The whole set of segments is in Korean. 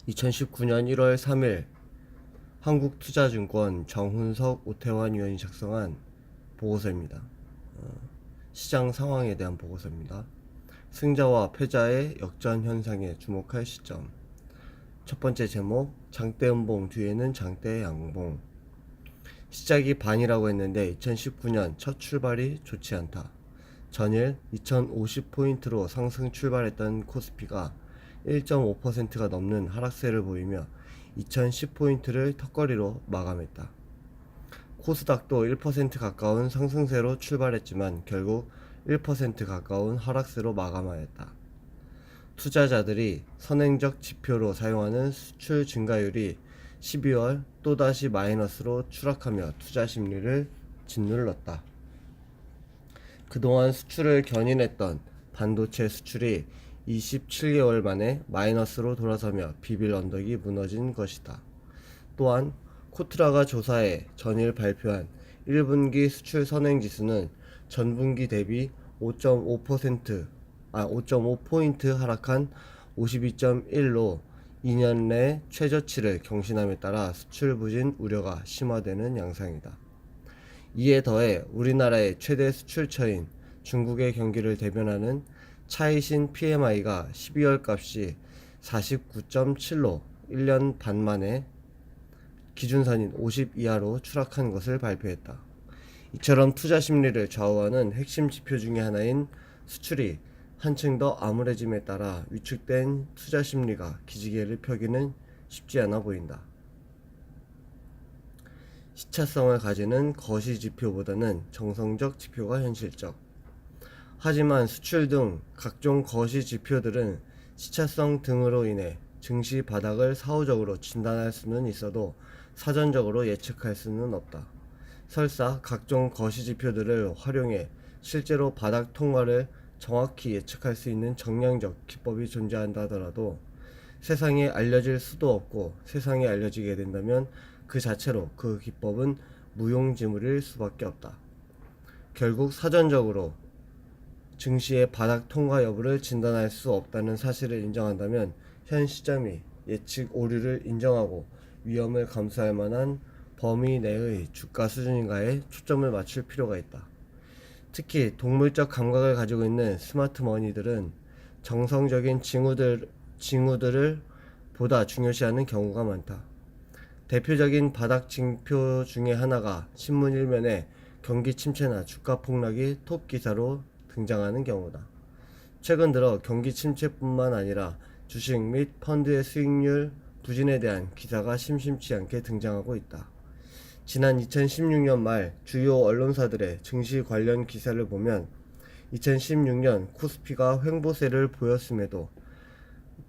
2019년 1월 3일 한국투자증권 정훈석 오태환 위원이 작성한 보고서입니다. 시장 상황에 대한 보고서입니다. 승자와 패자의 역전 현상에 주목할 시점. 첫 번째 제목, 장대음봉 뒤에는 장대 양봉. 시작이 반이라고 했는데 2019년 첫 출발이 좋지 않다. 전일 2050포인트로 상승 출발했던 코스피가 1.5%가 넘는 하락세를 보이며 2010포인트를 턱걸이로 마감했다. 코스닥도 1% 가까운 상승세로 출발했지만 결국 1% 가까운 하락세로 마감하였다. 투자자들이 선행적 지표로 사용하는 수출 증가율이 12월 또다시 마이너스로 추락하며 투자 심리를 짓눌렀다. 그동안 수출을 견인했던 반도체 수출이 27개월 만에 마이너스로 돌아서며 비빌 언덕이 무너진 것이다. 또한 코트라가 조사해 전일 발표한 1분기 수출 선행지수는 전분기 대비 5.5포인트 하락한 52.1로 2년 내 최저치를 경신함에 따라 수출 부진 우려가 심화되는 양상이다. 이에 더해 우리나라의 최대 수출처인 중국의 경기를 대변하는 차이신 PMI가 12월 값이 49.7로 1년 반 만에 기준선인 50 이하로 추락한 것을 발표했다. 이처럼 투자 심리를 좌우하는 핵심 지표 중의 하나인 수출이 한층 더 암울해짐에 따라 위축된 투자 심리가 기지개를 펴기는 쉽지 않아 보인다. 시차성을 가지는 거시 지표보다는 정성적 지표가 현실적. 하지만 수출 등 각종 거시 지표들은 시차성 등으로 인해 증시 바닥을 사후적으로 진단할 수는 있어도 사전적으로 예측할 수는 없다. 설사 각종 거시 지표들을 활용해 실제로 바닥 통과를 정확히 예측할 수 있는 정량적 기법이 존재한다 하더라도 세상에 알려질 수도 없고 세상에 알려지게 된다면 그 자체로 그 기법은 무용지물일 수밖에 없다. 결국 사전적으로 증시의 바닥 통과 여부를 진단할 수 없다는 사실을 인정한다면 현 시점이 예측 오류를 인정하고 위험을 감수할 만한 범위 내의 주가 수준인가에 초점을 맞출 필요가 있다. 특히 동물적 감각을 가지고 있는 스마트 머니들은 정성적인 징후들을 보다 중요시하는 경우가 많다. 대표적인 바닥 징표 중에 하나가 신문 일면에 경기 침체나 주가 폭락이 톱 기사로 등장하는 경우다. 최근 들어 경기 침체뿐만 아니라 주식 및 펀드의 수익률 부진에 대한 기사가 심심치 않게 등장하고 있다. 지난 2016년 말 주요 언론사들의 증시 관련 기사를 보면 2016년 코스피가 횡보세를 보였음에도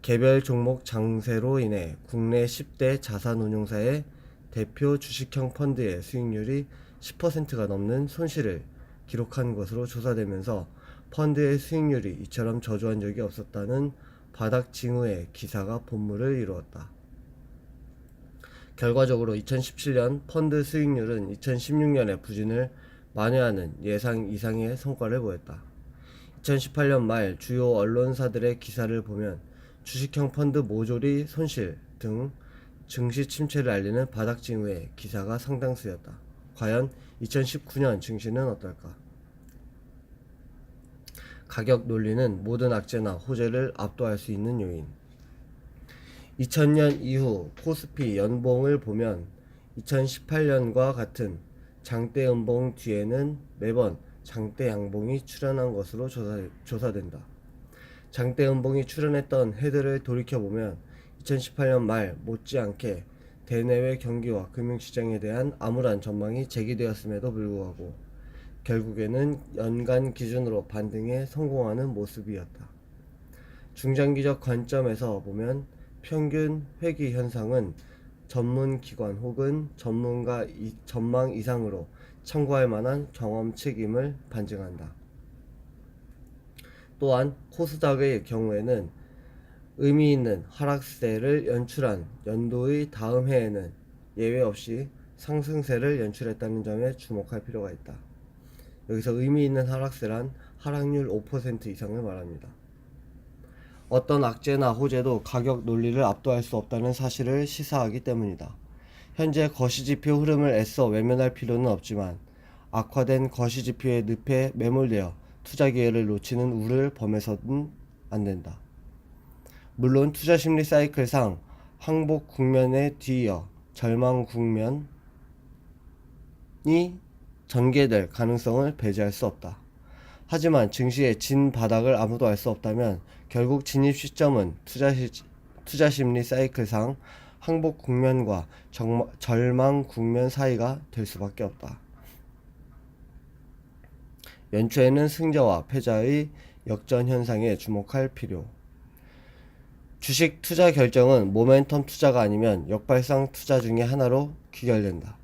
개별 종목 장세로 인해 국내 10대 자산운용사의 대표 주식형 펀드의 수익률이 10%가 넘는 손실을 기록한 것으로 조사되면서 펀드의 수익률이 이처럼 저조한 적이 없었다는 바닥 징후의 기사가 본물을 이루었다. 결과적으로 2017년 펀드 수익률은 2016년의 부진을 만회하는 예상 이상의 성과를 보였다. 2018년 말 주요 언론사들의 기사를 보면 주식형 펀드 모조리 손실 등 증시 침체를 알리는 바닥 징후의 기사가 상당수였다. 과연 2019년 증시는 어떨까? 가격 논리는 모든 악재나 호재를 압도할 수 있는 요인. 2000년 이후 코스피 연봉을 보면 2018년과 같은 장대 음봉 뒤에는 매번 장대 양봉이 출현한 것으로 조사된다. 장대 음봉이 출현했던 해들을 돌이켜보면 2018년 말 못지않게 대내외 경기와 금융시장에 대한 암울한 전망이 제기되었음에도 불구하고 결국에는 연간 기준으로 반등에 성공하는 모습이었다. 중장기적 관점에서 보면 평균 회귀 현상은 전문기관 혹은 전문가 전망 이상으로 참고할 만한 경험칙임을 반증한다. 또한 코스닥의 경우에는 의미 있는 하락세를 연출한 연도의 다음 해에는 예외 없이 상승세를 연출했다는 점에 주목할 필요가 있다. 여기서 의미 있는 하락세란 하락률 5% 이상을 말합니다. 어떤 악재나 호재도 가격 논리를 압도할 수 없다는 사실을 시사하기 때문이다. 현재 거시지표 흐름을 애써 외면할 필요는 없지만 악화된 거시지표의 늪에 매몰되어 투자 기회를 놓치는 우를 범해서는 안 된다. 물론 투자심리 사이클상 항복 국면에 뒤이어 절망 국면이 전개될 가능성을 배제할 수 없다. 하지만 증시의 진 바닥을 아무도 알 수 없다면 결국 진입 시점은 투자심리 사이클상 항복 국면과 절망 국면 사이가 될 수밖에 없다. 연초에는 승자와 패자의 역전 현상에 주목할 필요. 주식 투자 결정은 모멘텀 투자가 아니면 역발상 투자 중의 하나로 귀결된다.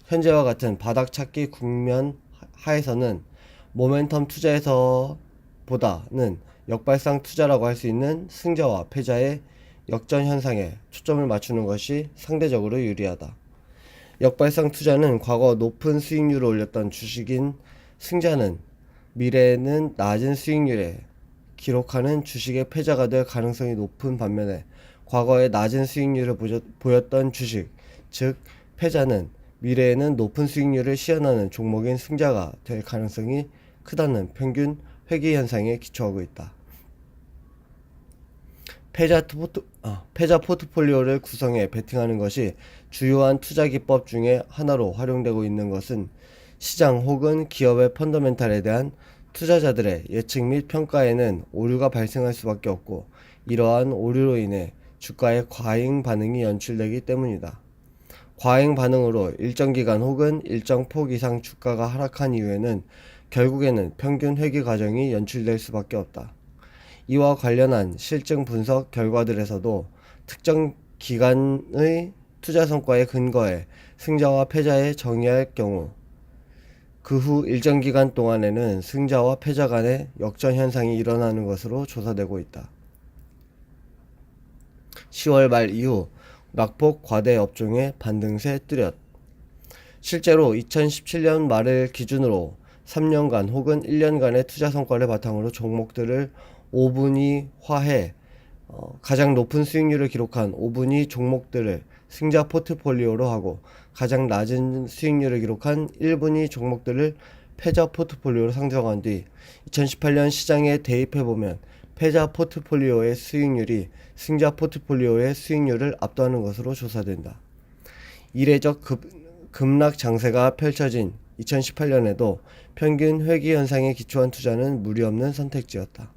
현재와 같은 바닥 찾기 국면 하에서는 모멘텀 투자에서보다는 역발상 투자라고 할 수 있는 승자와 패자의 역전 현상에 초점을 맞추는 것이 상대적으로 유리하다. 역발상 투자는 과거 높은 수익률을 올렸던 주식인 승자는 미래에는 낮은 수익률에 기록하는 주식의 패자가 될 가능성이 높은 반면에 과거에 낮은 수익률을 보였던 주식, 즉 패자는 미래에는 높은 수익률을 시현하는 종목인 승자가 될 가능성이 크다는 평균 회귀 현상에 기초하고 있다. 패자 포트폴리오를 구성해 베팅하는 것이 주요한 투자 기법 중에 하나로 활용되고 있는 것은 시장 혹은 기업의 펀더멘탈에 대한 투자자들의 예측 및 평가에는 오류가 발생할 수밖에 없고 이러한 오류로 인해 주가의 과잉 반응이 연출되기 때문이다. 과잉 반응으로 일정 기간 혹은 일정 폭 이상 주가가 하락한 이후에는 결국에는 평균 회귀 과정이 연출될 수밖에 없다. 이와 관련한 실증 분석 결과들에서도 특정 기간의 투자 성과에 근거해 승자와 패자에 정의할 경우 그 후 일정 기간 동안에는 승자와 패자 간의 역전 현상이 일어나는 것으로 조사되고 있다. 10월 말 이후 낙폭 과대 업종의 반등세 뚜렷. 실제로 2017년 말을 기준으로 3년간 혹은 1년간의 투자 성과를 바탕으로 종목들을 5분위화해 가장 높은 수익률을 기록한 5분위 종목들을 승자 포트폴리오로 하고 가장 낮은 수익률을 기록한 1분위 종목들을 패자 포트폴리오로 상정한 뒤 2018년 시장에 대입해보면 패자 포트폴리오의 수익률이 승자 포트폴리오의 수익률을 압도하는 것으로 조사된다. 이례적 급락 장세가 펼쳐진 2018년에도 평균 회귀 현상에 기초한 투자는 무리없는 선택지였다.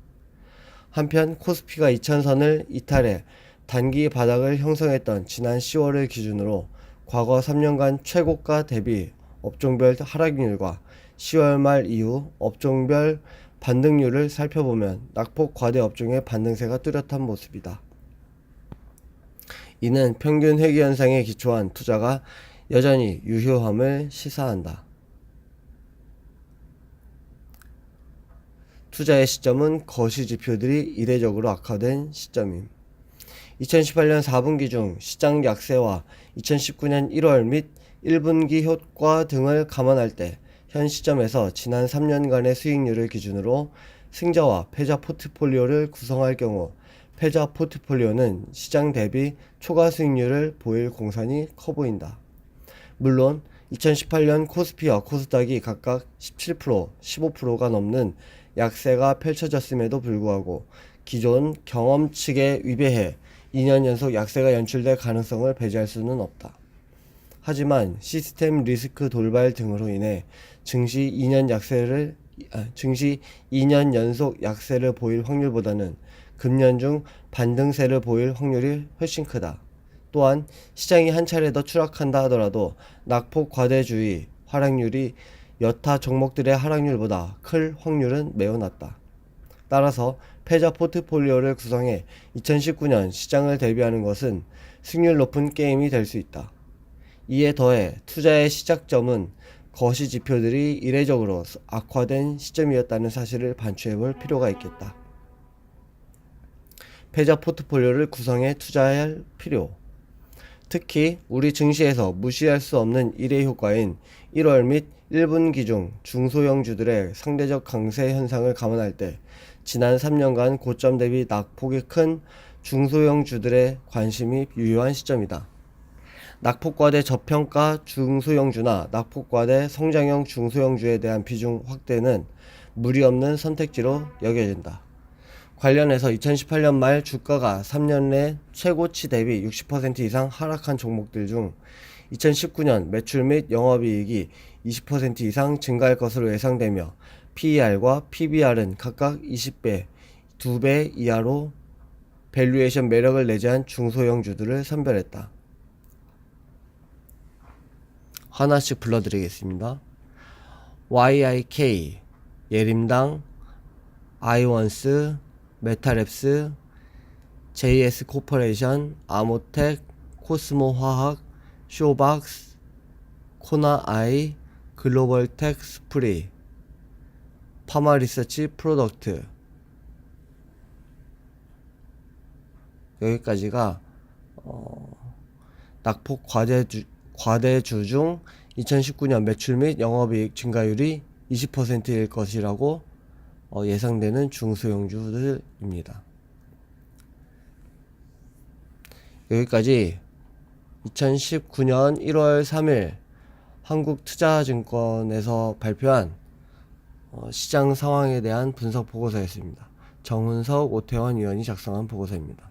한편 코스피가 2000선을 이탈해 단기 바닥을 형성했던 지난 10월을 기준으로 과거 3년간 최고가 대비 업종별 하락률과 10월 말 이후 업종별 반등률을 살펴보면 낙폭 과대 업종의 반등세가 뚜렷한 모습이다. 이는 평균 회귀 현상에 기초한 투자가 여전히 유효함을 시사한다. 투자의 시점은 거시지표들이 이례적으로 악화된 시점임. 2018년 4분기 중 시장 약세와 2019년 1월 및 1분기 효과 등을 감안할 때 현 시점에서 지난 3년간의 수익률을 기준으로 승자와 패자 포트폴리오를 구성할 경우 패자 포트폴리오는 시장 대비 초과 수익률을 보일 공산이 커 보인다. 물론 2018년 코스피와 코스닥이 각각 17%, 15%가 넘는 약세가 펼쳐졌음에도 불구하고 기존 경험칙에 위배해 2년 연속 약세가 연출될 가능성을 배제할 수는 없다. 하지만 시스템 리스크 돌발 등으로 인해 증시 2년 연속 약세를 보일 확률보다는 금년 중 반등세를 보일 확률이 훨씬 크다. 또한 시장이 한 차례 더 추락한다 하더라도 낙폭 과대주의 하락률이 여타 종목들의 하락률보다 클 확률은 매우 낮다. 따라서 패자 포트폴리오를 구성해 2019년 시장을 대비하는 것은 승률 높은 게임이 될 수 있다. 이에 더해 투자의 시작점은 거시 지표들이 이례적으로 악화된 시점이었다는 사실을 반추해 볼 필요가 있겠다. 패자 포트폴리오를 구성해 투자할 필요. 특히 우리 증시에서 무시할 수 없는 일의 효과인 1월 및 1분기 중 중소형주들의 상대적 강세 현상을 감안할 때 지난 3년간 고점 대비 낙폭이 큰 중소형주들의 관심이 유효한 시점이다. 낙폭과대 저평가 중소형주나 낙폭과대 성장형 중소형주에 대한 비중 확대는 무리 없는 선택지로 여겨진다. 관련해서 2018년 말 주가가 3년 내 최고치 대비 60% 이상 하락한 종목들 중 2019년 매출 및 영업이익이 20% 이상 증가할 것으로 예상되며 PER과 PBR은 각각 20배, 2배 이하로 밸류에이션 매력을 내재한 중소형주들을 선별했다. 하나씩 불러드리겠습니다. YIK, 예림당, 아이원스, 메타랩스, JS 코퍼레이션, 아모텍, 코스모 화학, 쇼박스, 코나아이, 글로벌텍 스프리, 파마리서치 프로덕트. 여기까지가 낙폭 과대주 중 2019년 매출 및 영업이익 증가율이 20%일 것이라고 예상되는 중소형주들입니다. 여기까지 2019년 1월 3일 한국투자증권에서 발표한 시장 상황에 대한 분석 보고서였습니다. 정훈석, 오태원 위원이 작성한 보고서입니다.